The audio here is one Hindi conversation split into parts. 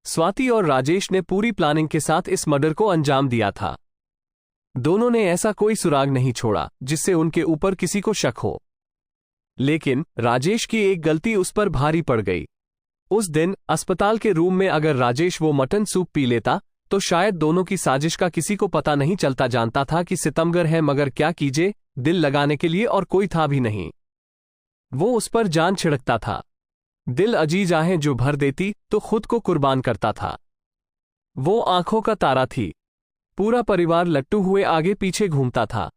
स्वाति और राजेश ने पूरी प्लानिंग के साथ इस मर्डर को अंजाम दिया था। दोनों ने ऐसा कोई सुराग नहीं छोड़ा जिससे उनके ऊपर किसी को शक हो। लेकिन राजेश की एक गलती उस पर भारी पड़ गई। उस दिन अस्पताल के रूम में अगर राजेश वो मटन सूप पी लेता तो शायद दोनों की साजिश का किसी को पता नहीं चलता। जानता था कि सितमगर है, मगर क्या कीजिए, दिल लगाने के लिए और कोई था भी नहीं। वो उस पर जान छिड़कता था। दिल अजीज आहें जो भर देती तो खुद को कुर्बान करता था। वो आंखों का तारा थी। पूरा परिवार लट्टू हुए आगे पीछे घूमता था।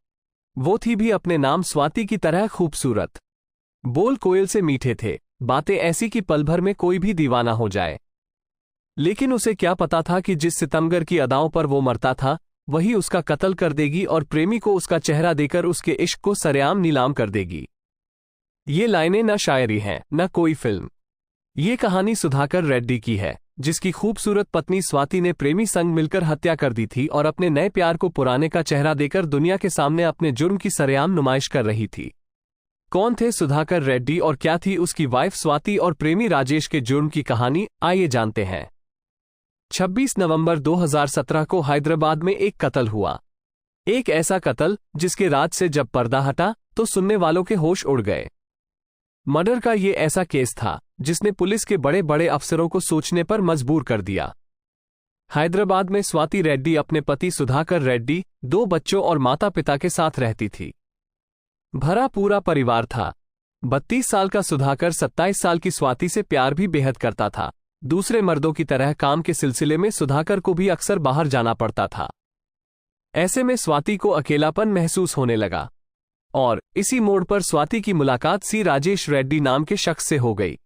वो थी भी अपने नाम स्वाति की तरह खूबसूरत। बोल कोयल से मीठे थे, बातें ऐसी कि पल भर में कोई भी दीवाना हो जाए। लेकिन उसे क्या पता था कि जिस सितमगर की अदाओं पर वो मरता था वही उसका कत्ल कर देगी और प्रेमी को उसका चेहरा देकर उसके इश्क को सरेआम नीलाम कर देगी। ये लाइनें न शायरी हैं न कोई फिल्म। ये कहानी सुधाकर रेड्डी की है, जिसकी खूबसूरत पत्नी स्वाति ने प्रेमी संग मिलकर हत्या कर दी थी और अपने नए प्यार को पुराने का चेहरा देकर दुनिया के सामने अपने जुर्म की सरेआम नुमाइश कर रही थी। कौन थे सुधाकर रेड्डी और क्या थी उसकी वाइफ स्वाति और प्रेमी राजेश के जुर्म की कहानी, आइए जानते हैं। 26 नवंबर 2017 को हैदराबाद में एक कत्ल हुआ। एक ऐसा कत्ल जिसके राज से जब पर्दा हटा तो सुनने वालों के होश उड़ गए। मर्डर का ये ऐसा केस था जिसने पुलिस के बड़े बड़े अफसरों को सोचने पर मजबूर कर दिया। हैदराबाद में स्वाति रेड्डी अपने पति सुधाकर रेड्डी, 2 बच्चों और माता पिता के साथ रहती थी। भरा पूरा परिवार था। 32 साल का सुधाकर 27 साल की स्वाति से प्यार भी बेहद करता था। दूसरे मर्दों की तरह काम के सिलसिले में सुधाकर को भी अक्सर बाहर जाना पड़ता था। ऐसे में स्वाति को अकेलापन महसूस होने लगा और इसी मोड़ पर स्वाति की मुलाकात सी राजेश रेड्डी नाम के शख्स से हो गई।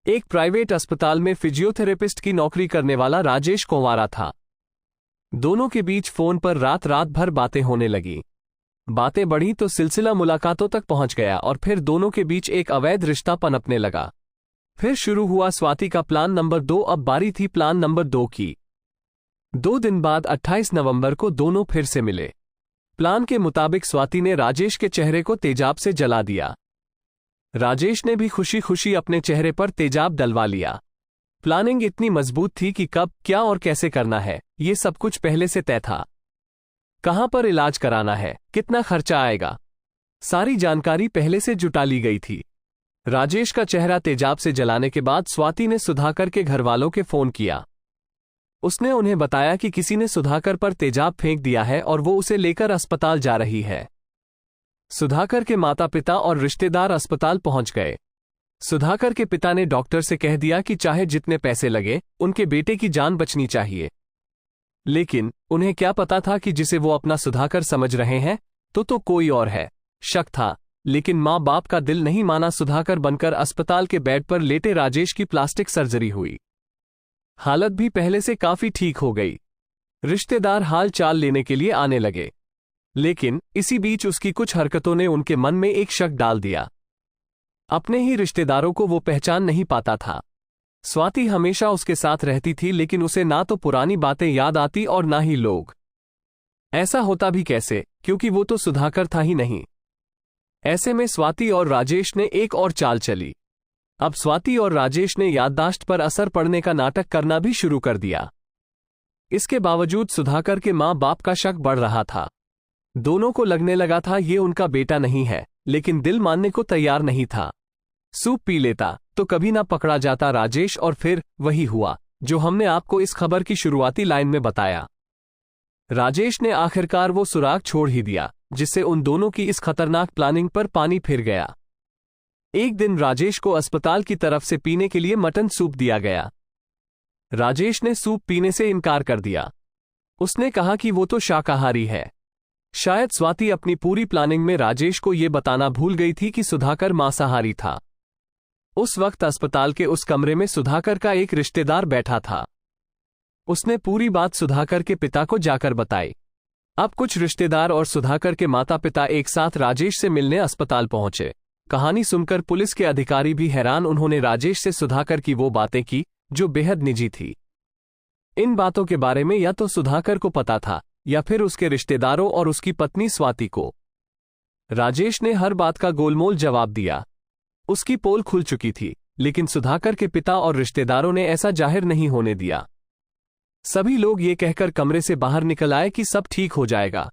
एक प्राइवेट अस्पताल में फिजियोथेरेपिस्ट की नौकरी करने वाला राजेश कुंवारा था। दोनों के बीच फोन पर रात भर बातें होने लगी। बातें बढ़ी तो सिलसिला मुलाकातों तक पहुंच गया और फिर दोनों के बीच एक अवैध रिश्ता पनपने लगा। फिर शुरू हुआ स्वाति का प्लान नंबर 2। अब बारी थी प्लान नंबर 2 की। 2 दिन बाद 28 नवंबर को दोनों फिर से मिले। प्लान के मुताबिक स्वाति ने राजेश के चेहरे को तेजाब से जला दिया। राजेश ने भी खुशी खुशी अपने चेहरे पर तेजाब डलवा लिया। प्लानिंग इतनी मजबूत थी कि कब, क्या और कैसे करना है, ये सब कुछ पहले से तय था। कहां पर इलाज कराना है, कितना खर्चा आएगा, सारी जानकारी पहले से जुटा ली गई थी। राजेश का चेहरा तेजाब से जलाने के बाद स्वाति ने सुधाकर के घरवालों के फोन किया। उसने उन्हें बताया कि किसी ने सुधाकर पर तेजाब फेंक दिया है और वो उसे लेकर अस्पताल जा रही है। सुधाकर के माता पिता और रिश्तेदार अस्पताल पहुंच गए। सुधाकर के पिता ने डॉक्टर से कह दिया कि चाहे जितने पैसे लगे, उनके बेटे की जान बचनी चाहिए। लेकिन उन्हें क्या पता था कि जिसे वो अपना सुधाकर समझ रहे हैं तो कोई और है। शक था, लेकिन माँ बाप का दिल नहीं माना। सुधाकर बनकर अस्पताल के बेड पर लेटे राजेश की प्लास्टिक सर्जरी हुई। हालत भी पहले से काफी ठीक हो गई। रिश्तेदार हाल चाल लेने के लिए आने लगे, लेकिन इसी बीच उसकी कुछ हरकतों ने उनके मन में एक शक डाल दिया। अपने ही रिश्तेदारों को वो पहचान नहीं पाता था। स्वाति हमेशा उसके साथ रहती थी, लेकिन उसे ना तो पुरानी बातें याद आती और ना ही लोग। ऐसा होता भी कैसे, क्योंकि वो तो सुधाकर था ही नहीं। ऐसे में स्वाति और राजेश ने एक और चाल चली। अब स्वाति और राजेश ने याददाश्त पर असर पड़ने का नाटक करना भी शुरू कर दिया। इसके बावजूद सुधाकर के माँ बाप का शक बढ़ रहा था। दोनों को लगने लगा था ये उनका बेटा नहीं है, लेकिन दिल मानने को तैयार नहीं था। सूप पी लेता तो कभी ना पकड़ा जाता राजेश, और फिर वही हुआ जो हमने आपको इस खबर की शुरुआती लाइन में बताया। राजेश ने आखिरकार वो सुराग छोड़ ही दिया, जिससे उन दोनों की इस खतरनाक प्लानिंग पर पानी फिर गया। एक दिन राजेश को अस्पताल की तरफ से पीने के लिए मटन सूप दिया गया। राजेश ने सूप पीने से इनकार कर दिया। उसने कहा कि वो तो शाकाहारी है। शायद स्वाति अपनी पूरी प्लानिंग में राजेश को ये बताना भूल गई थी कि सुधाकर मांसाहारी था। उस वक्त अस्पताल के उस कमरे में सुधाकर का एक रिश्तेदार बैठा था। उसने पूरी बात सुधाकर के पिता को जाकर बताई। अब कुछ रिश्तेदार और सुधाकर के माता पिता एक साथ राजेश से मिलने अस्पताल पहुंचे। कहानी सुनकर पुलिस के अधिकारी भी हैरान। उन्होंने राजेश से सुधाकर की वो बातें की जो बेहद निजी थी। इन बातों के बारे में या तो सुधाकर को पता था या फिर उसके रिश्तेदारों और उसकी पत्नी स्वाति को। राजेश ने हर बात का गोलमोल जवाब दिया। उसकी पोल खुल चुकी थी। लेकिन सुधाकर के पिता और रिश्तेदारों ने ऐसा जाहिर नहीं होने दिया। सभी लोग ये कहकर कमरे से बाहर निकल आए कि सब ठीक हो जाएगा।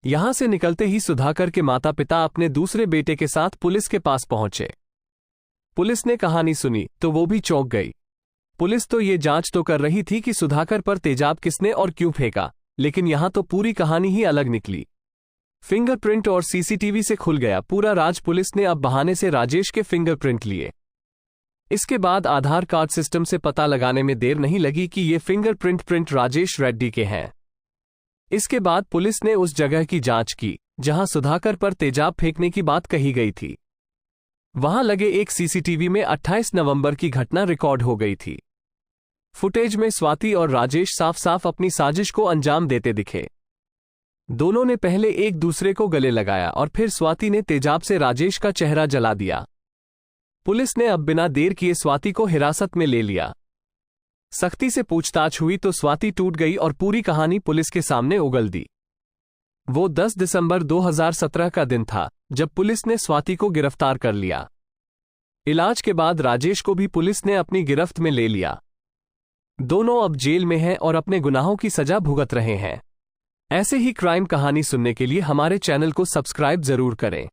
यहां से निकलते ही सुधाकर के माता पिता अपने दूसरे बेटे के साथ पुलिस के पास पहुंचे। पुलिस ने कहानी सुनी तो वो भी चौंक गई। पुलिस तो ये जांच तो कर रही थी कि सुधाकर पर तेजाब किसने और क्यों फेंका, लेकिन यहां तो पूरी कहानी ही अलग निकली। फिंगरप्रिंट और सीसीटीवी से खुल गया पूरा राज। पुलिस ने अब बहाने से राजेश के फिंगरप्रिंट लिए। इसके बाद आधार कार्ड सिस्टम से पता लगाने में देर नहीं लगी कि ये फिंगरप्रिंट राजेश रेड्डी के हैं। इसके बाद पुलिस ने उस जगह की जांच की जहां सुधाकर पर तेजाब फेंकने की बात कही गई थी। वहां लगे एक सीसीटीवी में 28 नवंबर की घटना रिकॉर्ड हो गई थी। फुटेज में स्वाति और राजेश साफ साफ अपनी साजिश को अंजाम देते दिखे। दोनों ने पहले एक दूसरे को गले लगाया और फिर स्वाति ने तेजाब से राजेश का चेहरा जला दिया। पुलिस ने अब बिना देर किए स्वाति को हिरासत में ले लिया। सख्ती से पूछताछ हुई तो स्वाति टूट गई और पूरी कहानी पुलिस के सामने उगल दी। वो 10 दिसंबर 2017 का दिन था जब पुलिस ने स्वाति को गिरफ्तार कर लिया। इलाज के बाद राजेश को भी पुलिस ने अपनी गिरफ्त में ले लिया। दोनों अब जेल में हैं और अपने गुनाहों की सजा भुगत रहे हैं। ऐसे ही क्राइम कहानी सुनने के लिए हमारे चैनल को सब्सक्राइब जरूर करें।